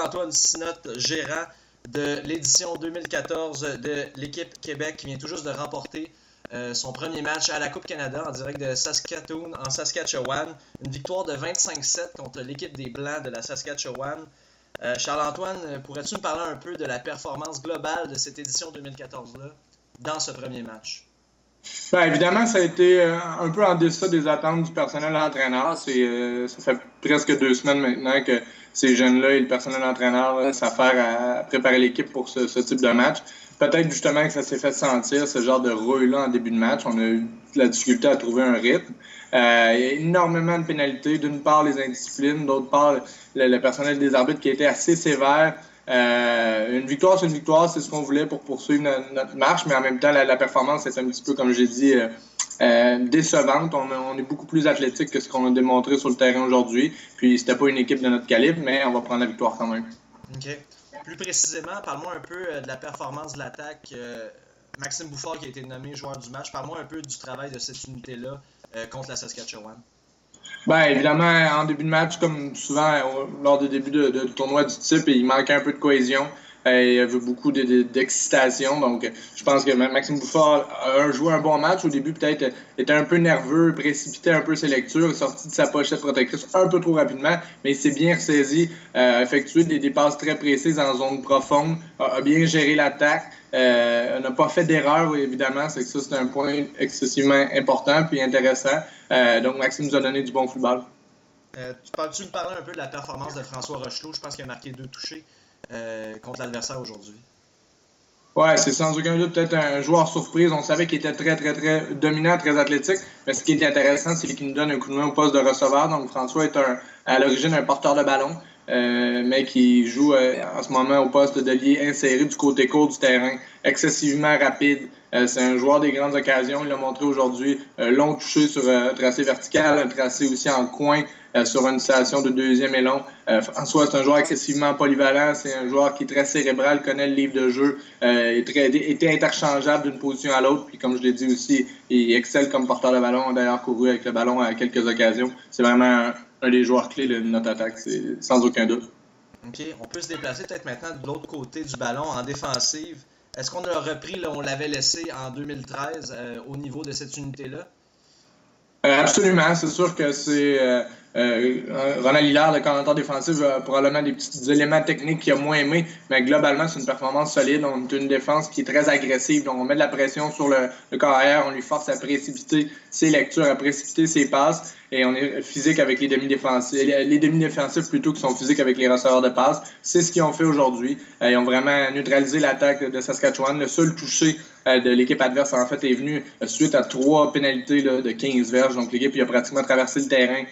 Charles-Antoine Sinotte, gérant de l'édition 2014 de l'équipe Québec, qui vient tout juste de remporter son premier match à la Coupe Canada en direct de Saskatoon en Saskatchewan. Une victoire de 25-7 contre l'équipe des Blancs de la Saskatchewan. Charles-Antoine, pourrais-tu me parler un peu de la performance globale de cette édition 2014-là dans ce premier match? Bien, évidemment, ça a été un peu en deçà des attentes du personnel entraîneur. Ça fait presque 2 semaines maintenant que ces jeunes-là et le personnel entraîneur s'affairent à préparer l'équipe pour ce type de match. Peut-être justement que ça s'est fait sentir, ce genre de rouille-là en début de match. On a eu de la difficulté à trouver un rythme. Il y a énormément de pénalités. D'une part, les indisciplines. D'autre part, le personnel des arbitres qui a été assez sévère. Une victoire, c'est une victoire, c'est ce qu'on voulait pour poursuivre notre marche, mais en même temps, la performance est un petit peu, comme j'ai dit, décevante. On est beaucoup plus athlétique que ce qu'on a démontré sur le terrain aujourd'hui. Puis, c'était pas une équipe de notre calibre, mais on va prendre la victoire quand même. OK. Plus précisément, parle-moi un peu de la performance de l'attaque. Maxime Bouffard qui a été nommé joueur du match. Parle-moi un peu du travail de cette unité-là contre la Saskatchewan. Bien, évidemment, en début de match, comme souvent lors des débuts de tournois du type, il manquait un peu de cohésion. Il y avait beaucoup d'excitation. Donc, je pense que Maxime Bouffard a joué un bon match. Au début, peut-être, était un peu nerveux, précipitait un peu ses lectures, sorti de sa pochette protectrice un peu trop rapidement, mais il s'est bien ressaisi, effectué des passes très précises en zone profonde, a bien géré l'attaque. N'a pas fait d'erreur, évidemment. C'est que ça, c'est un point excessivement important puis intéressant. Donc, Maxime nous a donné du bon football. Tu me parler un peu de la performance de François Rochelot? Je pense qu'il a marqué 2 touchés contre l'adversaire aujourd'hui. Ouais, c'est sans aucun doute peut-être un joueur surprise. On savait qu'il était très, très, très dominant, très athlétique. Mais ce qui est intéressant, c'est qu'il nous donne un coup de main au poste de receveur. Donc, François est à l'origine un porteur de ballon, mais qui joue en ce moment au poste de lié inséré du côté court du terrain, excessivement rapide. C'est un joueur des grandes occasions. Il l'a montré aujourd'hui. Long touché sur un tracé vertical, un tracé aussi en coin sur une situation de deuxième et long. François, c'est un joueur excessivement polyvalent. C'est un joueur qui est très cérébral, connaît le livre de jeu, était interchangeable d'une position à l'autre. Puis comme je l'ai dit aussi, il excelle comme porteur de ballon. On a d'ailleurs couru avec le ballon à quelques occasions. C'est vraiment un des joueurs clés de notre attaque, c'est sans aucun doute. OK. On peut se déplacer peut-être maintenant de l'autre côté du ballon en défensive. Est-ce qu'on a repris, là, on l'avait laissé en 2013 au niveau de cette unité-là? Absolument. C'est sûr que c'est Ronald Hillard, le coordinateur défensif, a probablement des petits éléments techniques qu'il a moins aimé, mais globalement, c'est une performance solide. On a une défense qui est très agressive. Donc, on met de la pression sur le corps arrière, on lui force à précipiter ses lectures, à précipiter ses passes. Et on est physique avec les demi-défensifs. Les demi-défensifs plutôt qui sont physiques avec les receveurs de passe. C'est ce qu'ils ont fait aujourd'hui. Ils ont vraiment neutralisé l'attaque de Saskatchewan. Le seul touché de l'équipe adverse, en fait, est venu suite à 3 pénalités là, de 15 verges. Donc, l'équipe a pratiquement traversé le terrain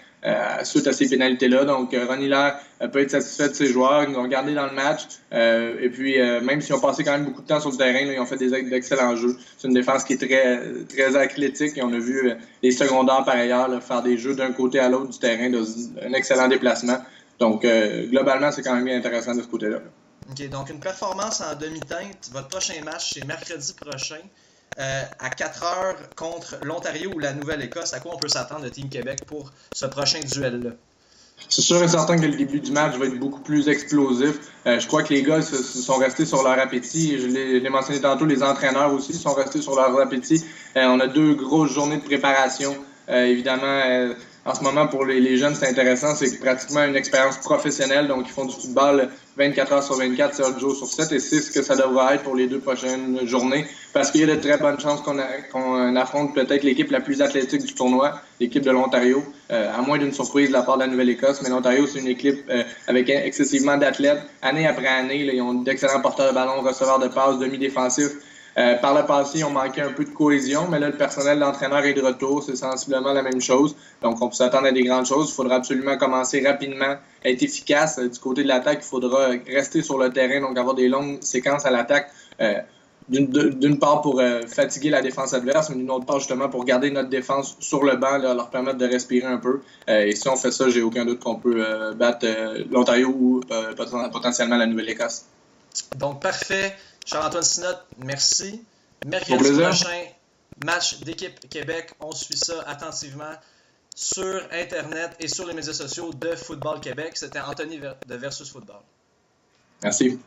suite à ces pénalités-là. Donc, Ron Hillard peut être satisfait de ses joueurs. Ils nous ont gardé dans le match. Et puis, même s'ils ont passé quand même beaucoup de temps sur le terrain, là, ils ont fait d'excellents jeux. C'est une défense qui est très, très athlétique. Et on a vu les secondaires, par ailleurs, là, faire des jeux d'un côté à l'autre du terrain, un excellent déplacement. Donc, globalement, c'est quand même bien intéressant de ce côté-là. OK, donc une performance en demi-teinte. Votre prochain match, c'est mercredi prochain à 4h contre l'Ontario ou la Nouvelle-Écosse. À quoi on peut s'attendre de Team Québec pour ce prochain duel-là? C'est sûr et certain que le début du match va être beaucoup plus explosif. Je crois que les gars sont restés sur leur appétit. Je l'ai mentionné tantôt, les entraîneurs aussi sont restés sur leur appétit. On a 2 grosses journées de préparation. Évidemment, en ce moment, pour les jeunes, c'est intéressant. C'est pratiquement une expérience professionnelle. Donc, ils font du football 24 heures sur 24, 7 jours sur 7. Et c'est ce que ça devra être pour les 2 prochaines journées. Parce qu'il y a de très bonnes chances qu'on affronte peut-être l'équipe la plus athlétique du tournoi, l'équipe de l'Ontario, à moins d'une surprise de la part de la Nouvelle-Écosse. Mais l'Ontario, c'est une équipe avec excessivement d'athlètes. Année après année, là, ils ont d'excellents porteurs de ballon, receveurs de passes, demi-défensifs. Par le passé, ils ont manqué un peu de cohésion, mais là, le personnel d'entraîneur est de retour. C'est sensiblement la même chose. Donc, on peut s'attendre à des grandes choses. Il faudra absolument commencer rapidement, être efficace. Du côté de l'attaque, il faudra rester sur le terrain, donc avoir des longues séquences à l'attaque. D'une part pour fatiguer la défense adverse, mais d'une autre part justement pour garder notre défense sur le banc, là, leur permettre de respirer un peu. Et si on fait ça, j'ai aucun doute qu'on peut battre l'Ontario ou potentiellement la Nouvelle-Écosse. Donc, parfait. Charles-Antoine Sinotte, merci. Mercredi prochain, match d'équipe Québec. On suit ça attentivement sur Internet et sur les médias sociaux de Football Québec. C'était Anthony de Versus Football. Merci.